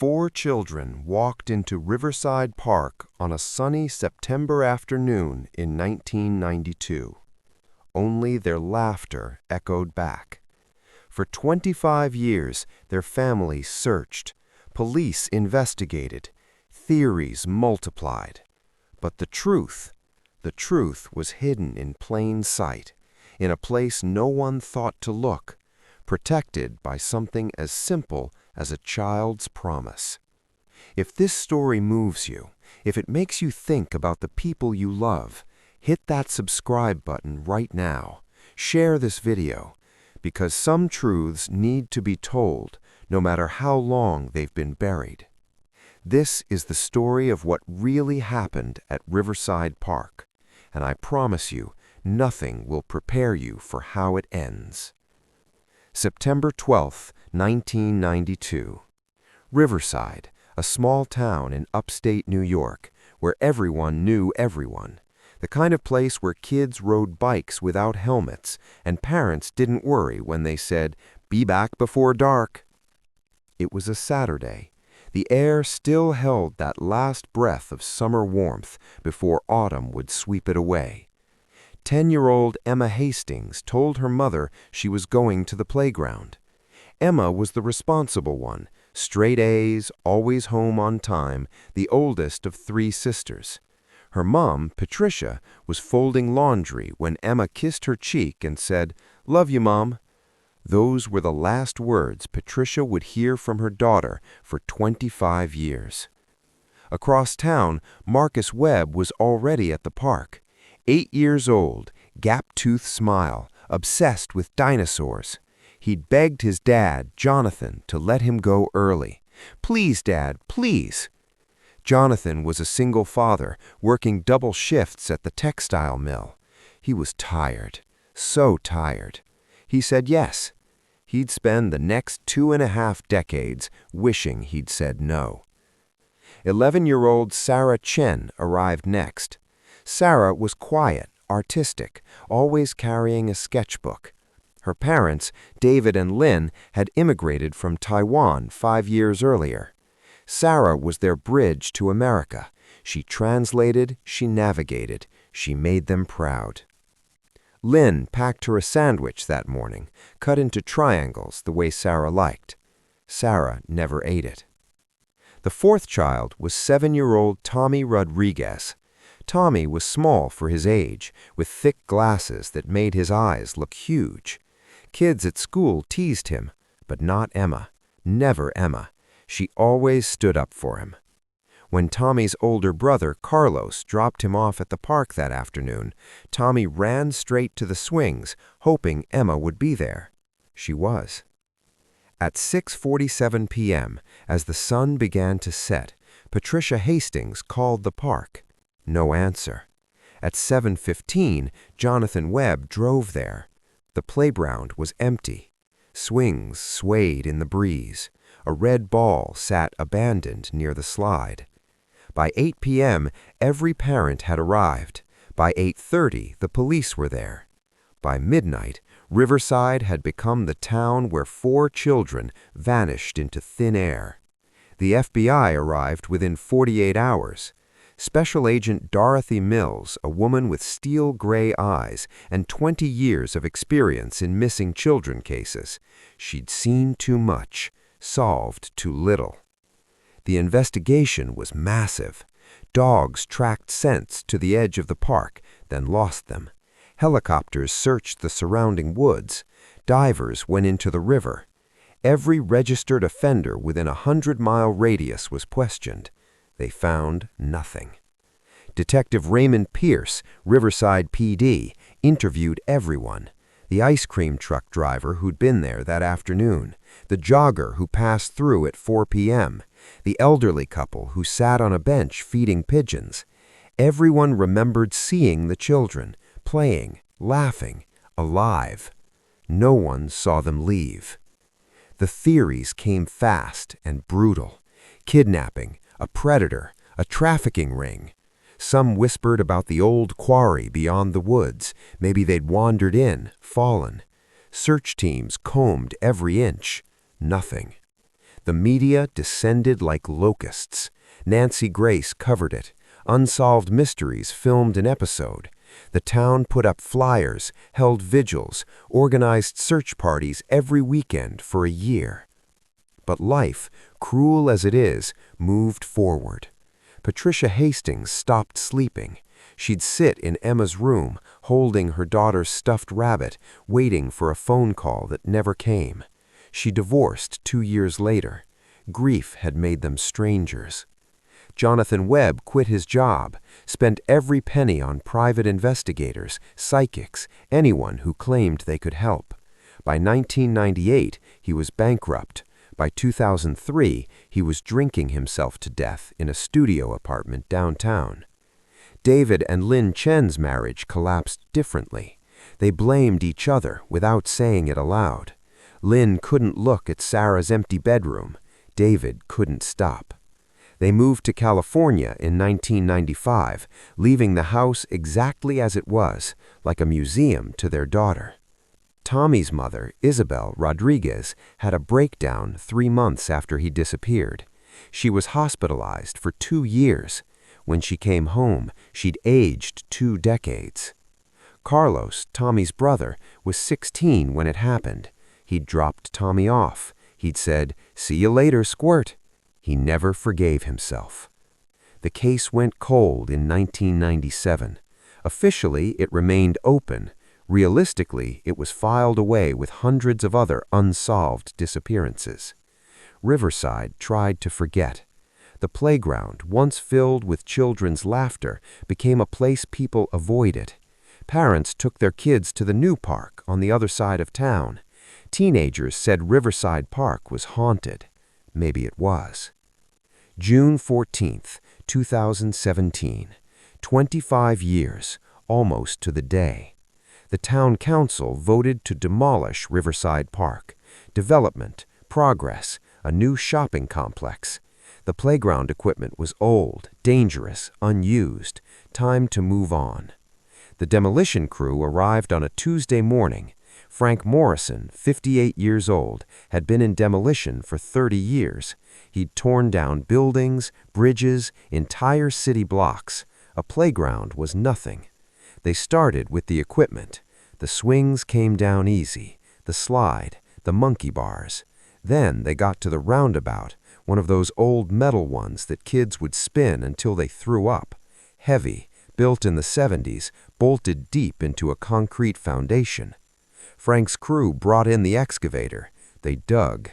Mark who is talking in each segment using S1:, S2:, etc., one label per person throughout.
S1: Four children walked into Riverside Park on a sunny September afternoon in 1992. Only their laughter echoed back. For 25 years, their family searched, police investigated, theories multiplied. But the truth was hidden in plain sight, in a place no one thought to look, protected by something as simple as a child's promise. If this story moves you, if it makes you think about the people you love, hit that subscribe button right now. Share this video, because some truths need to be told, no matter how long they've been buried. This is the story of what really happened at Riverside Park, and I promise you, nothing will prepare you for how it ends. September 12, 1992. Riverside, a small town in upstate New York, where everyone knew everyone. The kind of place where kids rode bikes without helmets, and parents didn't worry when they said, "Be back before dark." It was a Saturday. The air still held that last breath of summer warmth before autumn would sweep it away. 10-year-old Emma Hastings told her mother she was going to the playground. Emma was the responsible one, straight A's, always home on time, the oldest of 3 sisters. Her mom, Patricia, was folding laundry when Emma kissed her cheek and said, "Love you, Mom." Those were the last words Patricia would hear from her daughter for 25 years. Across town, Marcus Webb was already at the park. 8 years old, gap-toothed smile, obsessed with dinosaurs. He'd begged his dad, Jonathan, to let him go early. "Please, Dad, please." Jonathan was a single father, working double shifts at the textile mill. He was tired, so tired. He said yes. He'd spend the next 2.5 decades wishing he'd said no. 11-year-old Sarah Chen arrived next. Sarah was quiet, artistic, always carrying a sketchbook. Her parents, David and Lynn, had immigrated from Taiwan 5 years earlier. Sarah was their bridge to America. She translated, she navigated, she made them proud. Lynn packed her a sandwich that morning, cut into triangles the way Sarah liked. Sarah never ate it. The 4th child was 7-year-old Tommy Rodriguez. Tommy was small for his age, with thick glasses that made his eyes look huge. Kids at school teased him, but not Emma. Never Emma. She always stood up for him. When Tommy's older brother, Carlos, dropped him off at the park that afternoon, Tommy ran straight to the swings, hoping Emma would be there. She was. At 6:47 p.m., as the sun began to set, Patricia Hastings called the park. No answer. At 7:15, Jonathan Webb drove there. The playground was empty. Swings swayed in the breeze. A red ball sat abandoned near the slide. By 8 p.m., every parent had arrived. By 8:30, the police were there. By midnight, Riverside had become the town where 4 children vanished into thin air. The FBI arrived within 48 hours. Special Agent Dorothy Mills, a woman with steel-gray eyes and 20 years of experience in missing children cases. She'd seen too much, solved too little. The investigation was massive. Dogs tracked scents to the edge of the park, then lost them. Helicopters searched the surrounding woods. Divers went into the river. Every registered offender within a 100-mile radius was questioned. They found nothing. Detective Raymond Pierce, Riverside PD, interviewed everyone. The ice cream truck driver who'd been there that afternoon, the jogger who passed through at 4 p.m., the elderly couple who sat on a bench feeding pigeons. Everyone remembered seeing the children, playing, laughing, alive. No one saw them leave. The theories came fast and brutal. Kidnapping, a predator, a trafficking ring. Some whispered about the old quarry beyond the woods. Maybe they'd wandered in, fallen. Search teams combed every inch. Nothing. The media descended like locusts. Nancy Grace covered it. Unsolved Mysteries filmed an episode. The town put up flyers, held vigils, organized search parties every weekend for a year. But life, cruel as it is, moved forward. Patricia Hastings stopped sleeping. She'd sit in Emma's room, holding her daughter's stuffed rabbit, waiting for a phone call that never came. She divorced 2 years later. Grief had made them strangers. Jonathan Webb quit his job, spent every penny on private investigators, psychics, anyone who claimed they could help. By 1998, he was bankrupt. By 2003, he was drinking himself to death in a studio apartment downtown. David and Lynn Chen's marriage collapsed differently. They blamed each other without saying it aloud. Lynn couldn't look at Sarah's empty bedroom. David couldn't stop. They moved to California in 1995, leaving the house exactly as it was, like a museum to their daughter. Tommy's mother, Isabel Rodriguez, had a breakdown 3 months after he disappeared. She was hospitalized for 2 years. When she came home, she'd aged 2 decades. Carlos, Tommy's brother, was 16 when it happened. He'd dropped Tommy off. He'd said, "See you later, squirt." He never forgave himself. The case went cold in 1997. Officially, it remained open. Realistically, it was filed away with hundreds of other unsolved disappearances. Riverside tried to forget. The playground, once filled with children's laughter, became a place people avoided. Parents took their kids to the new park on the other side of town. Teenagers said Riverside Park was haunted. Maybe it was. June 14th, 2017. 25 years, almost to the day. The town council voted to demolish Riverside Park. Development, progress, a new shopping complex. The playground equipment was old, dangerous, unused. Time to move on. The demolition crew arrived on a Tuesday morning. Frank Morrison, 58 years old, had been in demolition for 30 years. He'd torn down buildings, bridges, entire city blocks. A playground was nothing. They started with the equipment. The swings came down easy, the slide, the monkey bars. Then they got to the roundabout, one of those old metal ones that kids would spin until they threw up. Heavy, built in the 70s, bolted deep into a concrete foundation. Frank's crew brought in the excavator. They dug.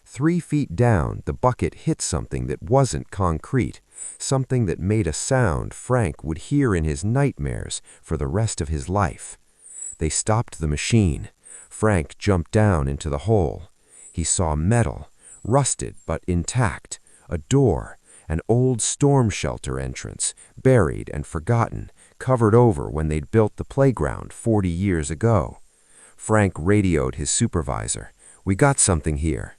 S1: 3 feet down, the bucket hit something that wasn't concrete, something that made a sound Frank would hear in his nightmares for the rest of his life. They stopped the machine. Frank jumped down into the hole. He saw metal, rusted but intact, a door, an old storm shelter entrance, buried and forgotten, covered over when they'd built the playground 40 years ago. Frank radioed his supervisor. "We got something here."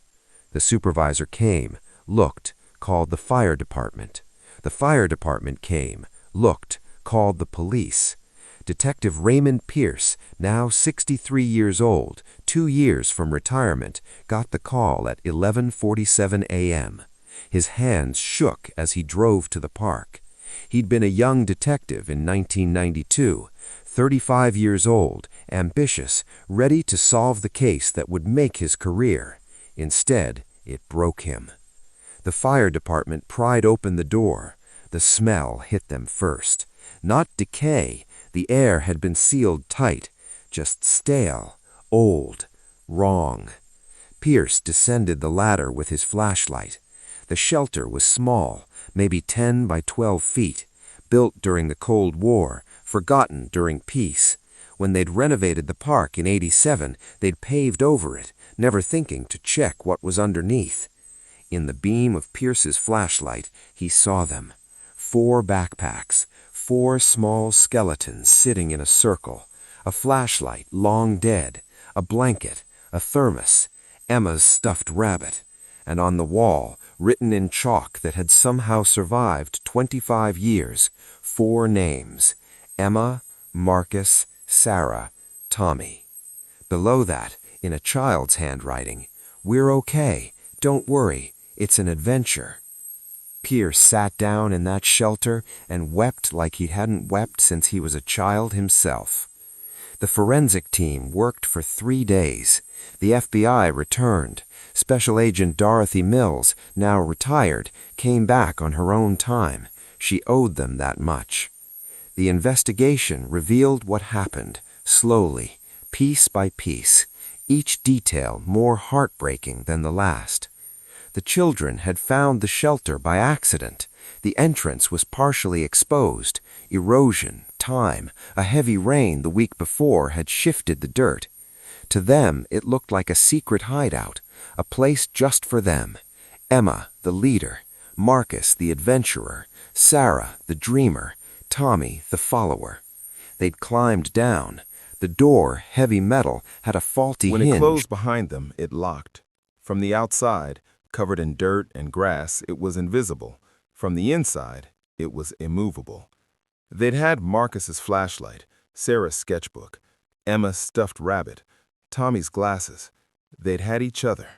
S1: The supervisor came, looked, called the fire department. The fire department came, looked, called the police. Detective Raymond Pierce, now 63 years old, 2 years from retirement, got the call at 11:47 a.m. His hands shook as he drove to the park. He'd been a young detective in 1992, 35 years old, ambitious, ready to solve the case that would make his career. Instead, it broke him. The fire department pried open the door. The smell hit them first. Not decay. The air had been sealed tight. Just stale, old, wrong. Pierce descended the ladder with his flashlight. The shelter was small, maybe 10 by 12 feet, built during the Cold War, forgotten during peace. When they'd renovated the park in '87, they'd paved over it, never thinking to check what was underneath. In the beam of Pierce's flashlight, he saw them. 4 backpacks, 4 small skeletons sitting in a circle, a flashlight long dead, a blanket, a thermos, Emma's stuffed rabbit, and on the wall, written in chalk that had somehow survived 25 years, 4 names: Emma, Marcus, Sarah, Tommy. Below that, in a child's handwriting, "We're okay. Don't worry. It's an adventure. Pierce sat down in that shelter and wept like he hadn't wept since he was a child himself. The forensic team worked for 3 days. The FBI returned. Special Agent Dorothy Mills, now retired, came back on her own time. She owed them that much. The investigation revealed what happened, slowly, piece by piece, each detail more heartbreaking than the last. The children had found the shelter by accident. The entrance was partially exposed. Erosion, time, a heavy rain the week before had shifted the dirt. To them, it looked like a secret hideout, a place just for them. Emma, the leader, Marcus, the adventurer, Sarah, the dreamer, Tommy, the follower. They'd climbed down. The door, heavy metal, had a faulty hinge.
S2: When it closed behind them, it locked. From the outside, covered in dirt and grass, it was invisible. From the inside, it was immovable. They'd had Marcus's flashlight, Sarah's sketchbook, Emma's stuffed rabbit, Tommy's glasses. They'd had each other.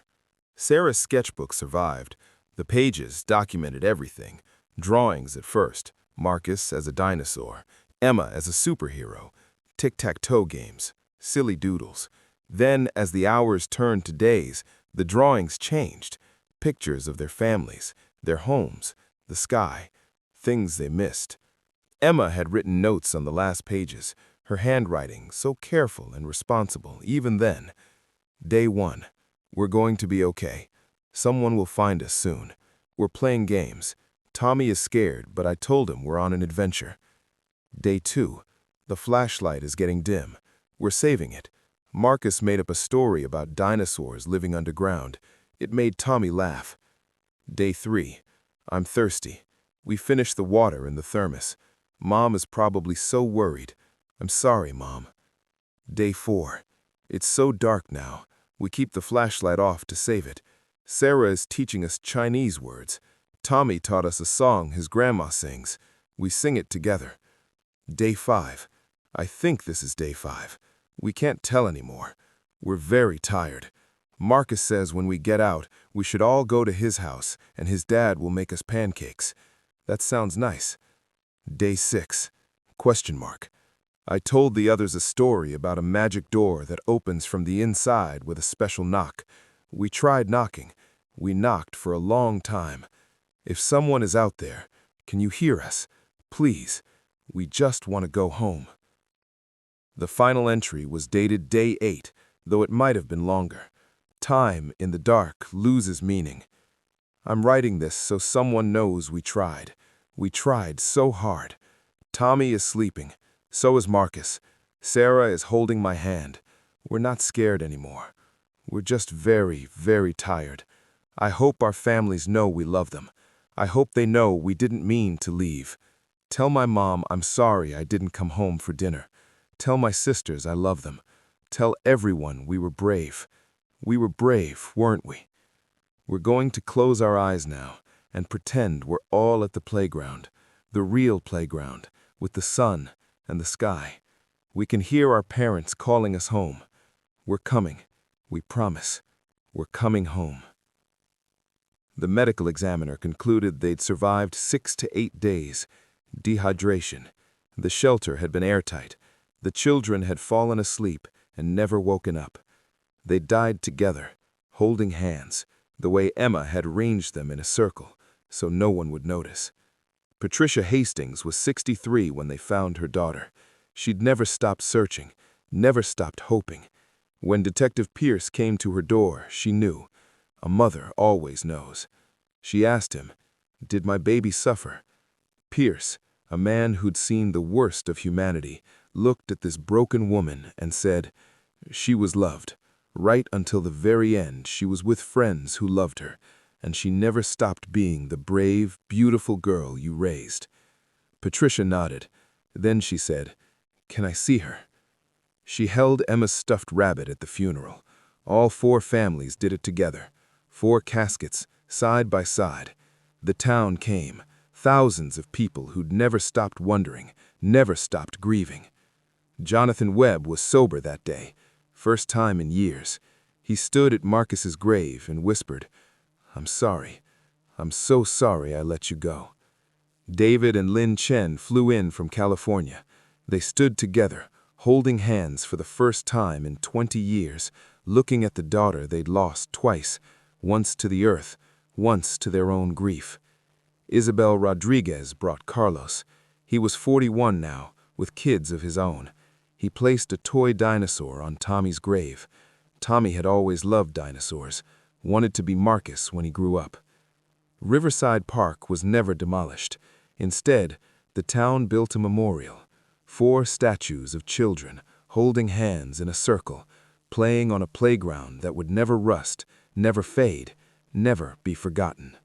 S2: Sarah's sketchbook survived. The pages documented everything. Drawings at first, Marcus as a dinosaur, Emma as a superhero, tic-tac-toe games, silly doodles. Then, as the hours turned to days, the drawings changed. Pictures of their families, their homes, the sky, things they missed. Emma had written notes on the last pages, her handwriting so careful and responsible, even then. Day 1. We're going to be okay. Someone will find us soon. We're playing games. Tommy is scared, but I told him we're on an adventure. Day 2. The flashlight is getting dim. We're saving it. Marcus made up a story about dinosaurs living underground. It made Tommy laugh. Day 3. I'm thirsty. We finished the water in the thermos. Mom is probably so worried. I'm sorry, Mom. Day 4. It's so dark now. We keep the flashlight off to save it. Sarah is teaching us Chinese words. Tommy taught us a song his grandma sings. We sing it together. Day 5. I think this is day 5. We can't tell anymore. We're very tired. Marcus says when we get out, we should all go to his house, and his dad will make us pancakes. That sounds nice. Day 6. Question mark. I told the others a story about a magic door that opens from the inside with a special knock. We tried knocking. We knocked for a long time. If someone is out there, can you hear us? Please, we just want to go home. The final entry was dated day 8, though it might have been longer. Time in the dark loses meaning. I'm writing this so someone knows we tried. We tried so hard. Tommy is sleeping. So is Marcus. Sarah is holding my hand. We're not scared anymore. We're just very, very tired. I hope our families know we love them. I hope they know we didn't mean to leave. Tell my mom I'm sorry I didn't come home for dinner. Tell my sisters I love them. Tell everyone we were brave. We were brave, weren't we? We're going to close our eyes now and pretend we're all at the playground, the real playground, with the sun and the sky. We can hear our parents calling us home. We're coming. We promise. We're coming home. The medical examiner concluded they'd survived 6 to 8 days. Dehydration. The shelter had been airtight. The children had fallen asleep and never woken up. They died together, holding hands, the way Emma had arranged them in a circle, so no one would notice. Patricia Hastings was 63 when they found her daughter. She'd never stopped searching, never stopped hoping. When Detective Pierce came to her door, she knew. A mother always knows. She asked him, "Did my baby suffer?" Pierce, a man who'd seen the worst of humanity, looked at this broken woman and said, "She was loved. Right until the very end, she was with friends who loved her, and she never stopped being the brave, beautiful girl you raised." Patricia nodded. Then she said, "Can I see her?" She held Emma's stuffed rabbit at the funeral. All 4 families did it together. 4 caskets, side by side. The town came. Thousands of people who'd never stopped wondering, never stopped grieving. Jonathan Webb was sober that day, first time in years. He stood at Marcus's grave and whispered, "I'm sorry. I'm so sorry I let you go." David and Lin Chen flew in from California. They stood together, holding hands for the first time in 20 years, looking at the daughter they'd lost twice, once to the earth, once to their own grief. Isabel Rodriguez brought Carlos. He was 41 now, with kids of his own. He placed a toy dinosaur on Tommy's grave. Tommy had always loved dinosaurs, wanted to be Marcus when he grew up. Riverside Park was never demolished. Instead, the town built a memorial. 4 statues of children holding hands in a circle, playing on a playground that would never rust, never fade, never be forgotten.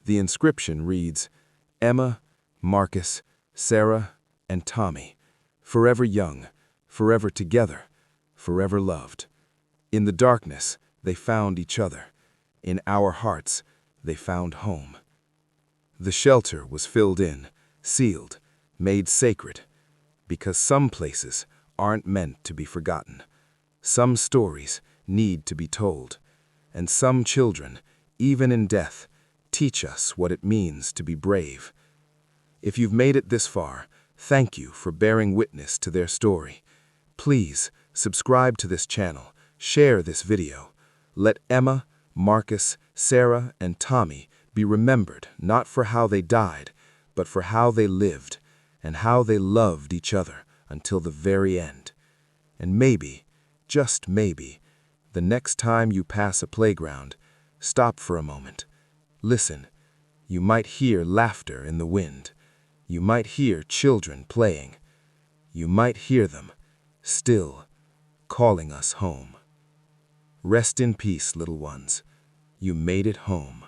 S2: The inscription reads, "Emma, Marcus, Sarah, and Tommy, forever young, forever together, forever loved. In the darkness, they found each other. In our hearts, they found home." The shelter was filled in, sealed, made sacred, because some places aren't meant to be forgotten. Some stories need to be told, and some children, even in death, teach us what it means to be brave. If you've made it this far, thank you for bearing witness to their story. Please subscribe to this channel, share this video. Let Emma, Marcus, Sarah, and Tommy be remembered not for how they died, but for how they lived and how they loved each other until the very end. And maybe, just maybe, the next time you pass a playground, stop for a moment. Listen. You might hear laughter in the wind. You might hear children playing. You might hear them, still, calling us home. Rest in peace, little ones. You made it home.